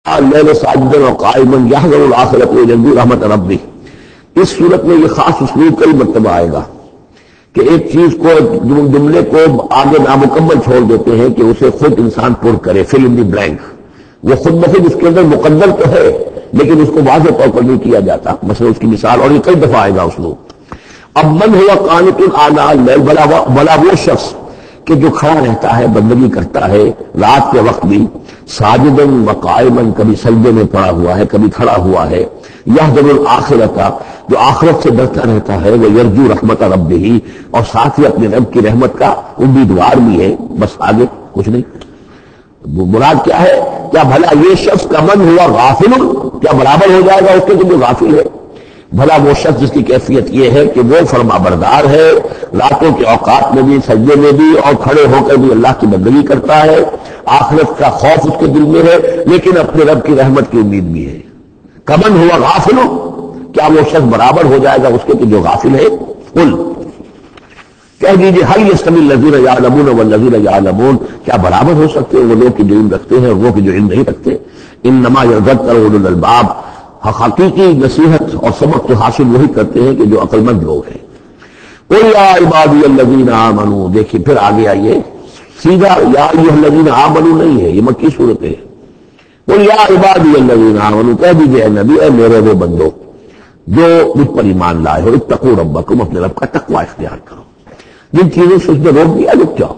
الليل ساجدا وقائما يحذر الآخرة ويرجو رحمت ربه. اس صورت میں یہ خاص اسلوب کئی مرتبہ آئے گا کہ ایک چیز کو جملے کو آگے نامکمل چھوڑ دیتے ہیں کہ اسے خود انسان پر کرے، فل ان دی بلینک. وہ خود بخود اس کے اندر مقدر تو ہے لیکن اس کو واضح طور پر نہیں کیا جاتا. مثلا اس کی مثال، اور یہ کئی دفعہ آئے گا اسلوب. اب من ہوا قانت آناء اللیل، بلا وہ شخص کہ جو کھڑا رہتا ہے، بندگی کرتا ہے رات کے وقت بھی، ساجدن و قائمن، کبھی سجدے میں پڑا ہوا ہے کبھی کھڑا ہوا ہے، یحذر الآخرۃ، جو آخرت سے ڈرتا رہتا ہے، وہ یرجو رحمت ربہ، اور ساتھ ہی اپنے رب کی رحمت کا امیدوار بھی ہے. بس آگے کچھ نہیں. مراد کیا ہے؟ کیا بھلا یہ شخص کا من ہوا غافل، کیا برابر ہو جائے گا اس کے جو غافل ہے؟ بھلا وہ شخص جس کی کیفیت یہ ہے کہ وہ فرما بردار ہے، راتوں کے اوقات میں بھی، سجدے میں بھی، اور کھڑے ہو کر بھی اللہ کی بندگی کرتا ہے، آخرت کا خوف اس کے دل میں ہے، لیکن اپنے رب کی رحمت کی امید بھی ہے. کمن ہوا غافل، کیا وہ شخص برابر ہو جائے گا اس کے کہ جو غافل ہے؟ قل، کہہ دیجیے، هل يستوي الذين يعلمون والذين يعلمون، کیا برابر ہو سکتے ہیں وہ لوگ کہ جو علم رکھتے ہیں اور وہ کہ جو علم نہیں رکھتے؟ انما يذكر اولو الالباب، حقیقی نصیحت اور سبق تو حاصل وہی کرتے ہیں کہ جو عقل مند لوگ ہیں. قل یا عبادی الذین آمنوا، دیکھیے پھر آگے آئیے، سیدھا یا ایھا الذین آمنوا نہیں ہے، یہ مکی صورت ہے. قل یا عبادی الذین آمنوا، کہہ دیجیے اے نبی، اے میرے وہ بندو جو مجھ پر ایمان لائے ہو، اتقوا ربکم، اپنے رب کا تقوی اختیار کرو. جن چیزوں سے اس نے روک دیا رک جاؤ،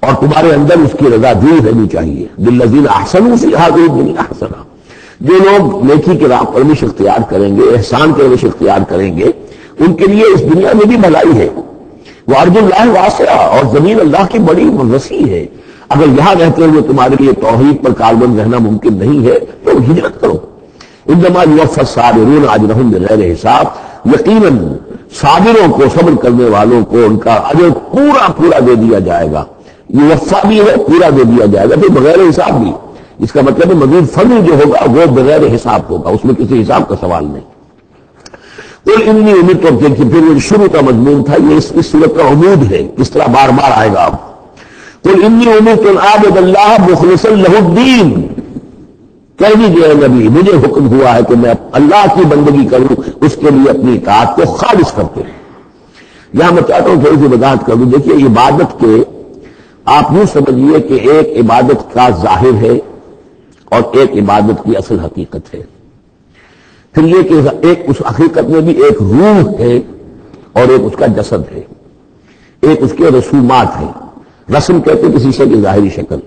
اور تمہارے اندر اس کی رضا دور رہنی چاہیے. للذین احسنوا فی ھذہ الدنیا حسنہ، جو لوگ نیکی کے راہ پر روش اختیار کریں گے، احسان کے روش اختیار کریں گے، ان کے لیے اس دنیا میں بھی بھلائی ہے. وارض اللہ واسعہ، اور زمین اللہ کی بڑی وسیع ہے. اگر یہاں رہتے ہوئے تمہارے لیے توحید پر کاربند رہنا ممکن نہیں ہے تو ہجرت کرو. انما یوفی الصابرون اجرهم بغیر حساب، یقیناً صابروں کو، صبر کرنے والوں کو ان کا اجر پورا پورا دے دیا جائے گا. یوفی بھی ہے، پورا دے دیا جائے گا، پھر بغیر حساب بھی. اس کا مطلب ہے مزید فضل جو ہوگا وہ بغیر حساب ہوگا، اس میں کسی حساب کا سوال نہیں. قل انی امرت، پھر وہ شروع کا مضمون تھا، یہ اس صورت کا عمود ہے، کس طرح بار بار آئے گا. اب قل انی امرت ان اعبد اللہ مخلصا لہ الدین، کہہ دیجیے اے نبی، مجھے حکم ہوا ہے کہ میں اللہ کی بندگی کروں، اس کے لیے اپنی اطاعت کو خالص کرتے ہیں. یہاں میں چاہتا ہوں تھوڑی سی وضاحت کر دوں. دیکھیے عبادت کے آپ یوں سمجھیے کہ ایک عبادت کا ظاہر ہے اور ایک عبادت کی اصل حقیقت ہے. پھر یہ کہ ایک اس حقیقت میں بھی ایک روح ہے اور ایک اس کا جسد ہے، ایک اس کے رسومات ہیں. رسم کہتے ہیں کسی شے کی ظاہری شکل.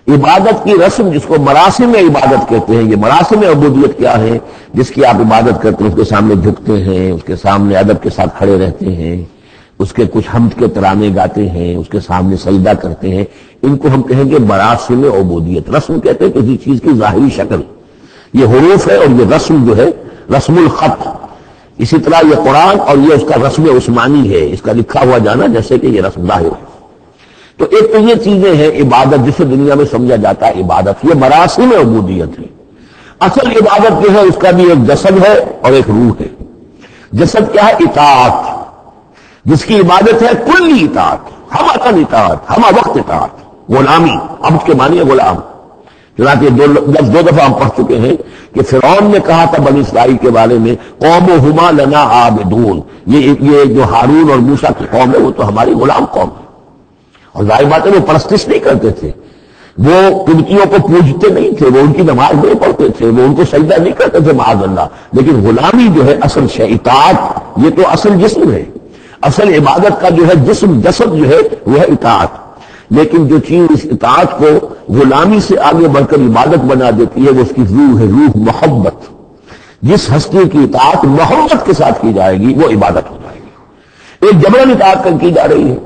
عبادت کی رسم جس کو مراسم عبادت کہتے ہیں، یہ مراسم عبودیت کیا ہے؟ جس کی آپ عبادت کرتے ہیں، اس کے سامنے جھکتے ہیں، اس کے سامنے ادب کے ساتھ کھڑے رہتے ہیں، اس کے کچھ حمد کے ترانے گاتے ہیں، اس کے سامنے سجدہ کرتے ہیں، ان کو ہم کہیں گے مراسم عبودیت. رسم کہتے ہیں کسی چیز کی ظاہری شکل. یہ حروف ہے اور یہ رسم جو ہے رسم الخط. اسی طرح یہ قرآن اور یہ اس کا رسم عثمانی ہے، اس کا لکھا ہوا جانا جیسے کہ یہ رسم ظاہر ہے. تو ایک تو یہ چیزیں ہیں عبادت جسے دنیا میں سمجھا جاتا ہے عبادت، یہ مراسم عبودیت ہے. اصل عبادت جو ہے اس کا بھی ایک جسد ہے اور ایک روح ہے. جسد کیا ہے؟ اطاعت، جس کی عبادت ہے کلی اطاعت، ہم اطاعت، ہم وقت اطاعت. غلامی، عبد کے معنی ہے غلام. چنانچہ دو دفعہ ہم پڑھ چکے ہیں کہ فرعون نے کہا تھا بنی اسرائیل کے بارے میں، قومہما لنا عابدون، یہ جو ہارون اور موسیٰ کی قوم ہے وہ تو ہماری غلام قوم ہے. اور ظاہر بات ہے وہ پرستش نہیں کرتے تھے، وہ قبطیوں کو پوجتے نہیں تھے، وہ ان کی نماز نہیں پڑھتے تھے، وہ ان کو سجدہ نہیں کرتے تھے معاذ اللہ. لیکن غلامی جو ہے اصل شے، اطاعت، یہ تو اصل جسم ہے. اصل عبادت کا جو ہے جسم، جسد جو ہے وہ ہے اطاعت. لیکن جو چیز اس اطاعت کو غلامی سے آگے بڑھ کر عبادت بنا دیتی ہے وہ اس کی روح ہے، روح محبت. جس ہستی کی اطاعت محبت کے ساتھ کی جائے گی وہ عبادت ہو جائے گی. ایک جبرن اطاعت کی جا رہی ہے.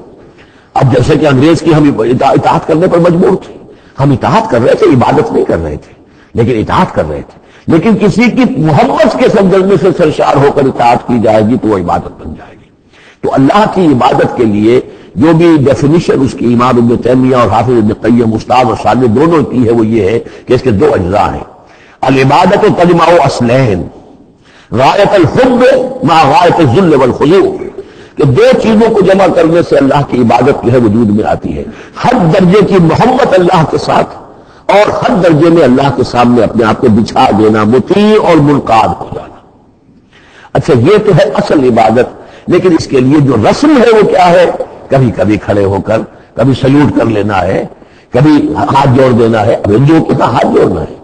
اب جیسے کہ انگریز کی ہم اطاعت کرنے پر مجبور تھے، ہم اطاعت کر رہے تھے، عبادت نہیں کر رہے تھے لیکن اطاعت کر رہے تھے. لیکن کسی کی محبت کے سرگرمی سے سرشار ہو کر اطاعت کی جائے گی تو وہ عبادت بن جائے گی. تو اللہ کی عبادت کے لیے جو بھی ڈیفینیشن اس کی امام ابن تیمیہ اور حافظ ابن قیم استاد اور شاگرد دونوں کی ہے وہ یہ ہے کہ اس کے دو اجزاء ہیں. العبادت تجمع اصلین، غایت الحب مع غایت الذل والخضوع، کہ دو چیزوں کو جمع کرنے سے اللہ کی عبادت جو ہے وجود میں آتی ہے. ہر درجے کی محبت اللہ کے ساتھ اور ہر درجے میں اللہ کے سامنے اپنے آپ کو بچھا دینا، مطیع اور منقاد ہو جانا۔ اچھا یہ تو ہے اصل عبادت، لیکن اس کے لیے جو رسم ہے وہ کیا ہے؟ کبھی کبھی کھڑے ہو کر کبھی سلوٹ کر لینا ہے، کبھی ہاتھ جوڑ دینا ہے۔ اب ہندوؤں کے ساتھ ہاتھ جوڑنا ہے،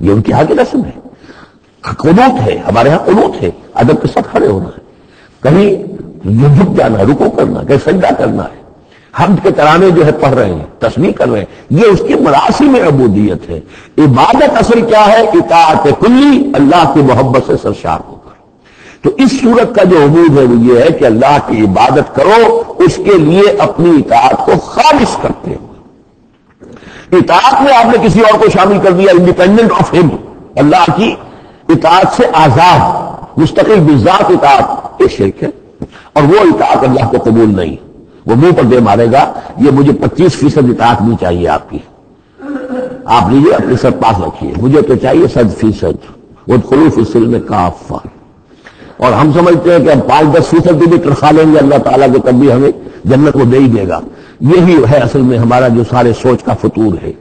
یہ ان کے یہاں کی رسم ہے۔ قنوت ہے، ہمارے ہاں قنوت ہے، ادب کے ساتھ کھڑے ہونا ہے، کبھی جھک جانا ہے، رکوع کرنا ہے، کبھی سجدہ کرنا ہے، حمد کے ترانے جو ہے پڑھ رہے ہیں، تسبیح کر رہے ہیں، یہ اس کی مراسم عبودیت ہے۔ عبادت اصل کیا ہے؟ اطاعت کلی، اللہ کی محبت سے سرشار ہو کر۔ تو اس صورت کا جو عبود ہے وہ یہ ہے کہ اللہ کی عبادت کرو، اس کے لیے اپنی اطاعت کو خالص کرتے ہو۔ اطاعت میں آپ نے کسی اور کو شامل کر دیا، انڈیپینڈنٹ آف ہم، اللہ کی اطاعت سے آزاد مستقل بذات اطاعت، یہ شرک ہے، اور وہ اطاعت اللہ کو قبول نہیں۔ وہ منہ پر دے مارے گا، یہ مجھے 25% اطاعت نہیں چاہیے آپ کی، آپ لیجیے اپنے سر پاس رکھیے، مجھے تو چاہیے 100%۔ وادخلوا فی السلم کافہ، اور ہم سمجھتے ہیں کہ ہم 5-10% بھی تنخواہ لیں گے اللہ تعالیٰ کو تب بھی ہمیں جنت کو دے ہی دے گا۔ یہی ہے اصل میں ہمارا جو سارے سوچ کا فطور ہے۔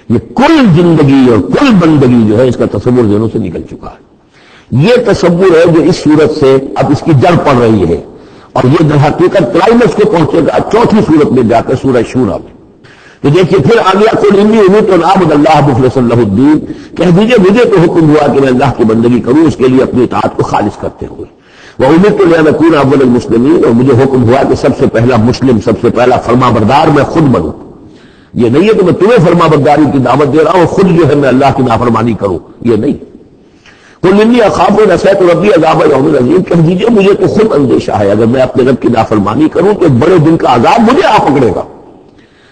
یہ کل زندگی اور کل بندگی جو ہے اس کا تصور ذہنوں سے نکل چکا ہے۔ یہ تصور ہے جو اس صورت سے اب اس کی جڑ پڑ رہی ہے، اور یہ در حقیقت کلائمیکس کو پہنچے گا چوتھی صورت میں جا کر سورہ شورى میں۔ تو دیکھیے پھر آ گیا قل انی امرت ان اعبد اللہ مخلصا لہ الدین، کہہ دیجیے مجھے تو حکم ہوا کہ میں اللہ کی بندگی کروں، اس کے لیے اپنی اطاعت کو خالص کرتے ہوئے۔ وامرت لان اکون اول المسلمین، اور مجھے حکم ہوا کہ سب سے پہلا مسلم، سب سے پہلا فرما بردار میں خود بنوں۔ یہ نہیں ہے کہ میں تمہیں فرما برداری کی دعوت دے رہا ہوں، خود جو ہے میں اللہ کی نافرمانی کروں، یہ نہیں۔ قل انی اخاف ان عصیت ربی عذاب یوم عظیم، کہہ دیجیے مجھے تو خود اندیشہ ہے اگر میں اپنے رب کی نافرمانی کروں تو ایک بڑے دن کا عذاب مجھے آ پکڑے گا۔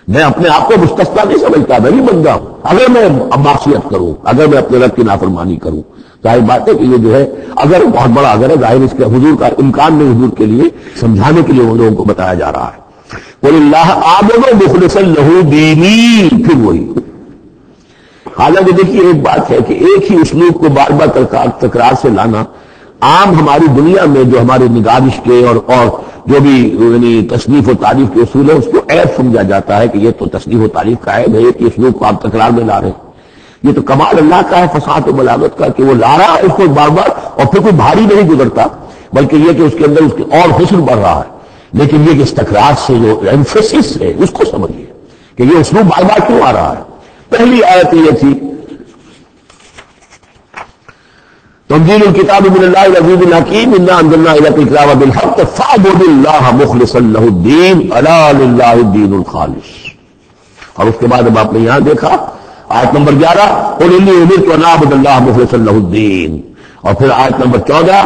میں اپنے آپ کو مستثنیٰ نہیں سمجھتا، میں بھی بندہ ہوں، اگر میں معصیت کروں، اگر میں اپنے رب کی نافرمانی کروں، ظاہر بات ہے کہ یہ جو ہے اگر بہت بڑا اگر ہے، ظاہر اس کے حضور کا امکان نہیں، حضور کے لیے سمجھانے کے لیے ان لوگوں کو بتایا جا رہا ہے۔ قل اللہ اعبد مخلصا لہ دینی، پھر وہی۔ حالانکہ دیکھیے ایک بات ہے کہ ایک ہی اسلوب کو بار بار تکرار سے لانا عام ہماری دنیا میں جو ہمارے نگارش کے اور جو بھی یعنی تصنیف و تعریف کے اصول ہے اس کو عیب سمجھا جاتا ہے کہ یہ تو تصنیف و تعریف کا عیب ہے کہ اسلوب کو آپ تکرار میں لا رہے ہیں۔ یہ تو کمال اللہ کا ہے فصاحت و بلاغت کا کہ وہ لا رہا ہے اس کو بار بار، اور پھر کوئی بھاری نہیں گزرتا، بلکہ یہ کہ اس کے اندر اس کے اور حسن بڑھ رہا ہے۔ لیکن یہ کہ اس تکرار سے جو ایمفیسس ہے اس کو سمجھیے کہ یہ اسلوب بار بار کیوں آ رہا ہے۔ پہلی آیت یہ تھی تنزیل الکتاب من اللہ العزیز الحکیم انا انزلنا الیک الکتاب بالحق فاعبد اللہ مخلصا لہ الدین الا للہ الدین الخالص۔ اور اس کے بعد اب آپ نے یہاں دیکھا آیت نمبر 11 قل انی امرت ان اعبد اللہ مخلصا لہ الدین، اور پھر آیت نمبر 14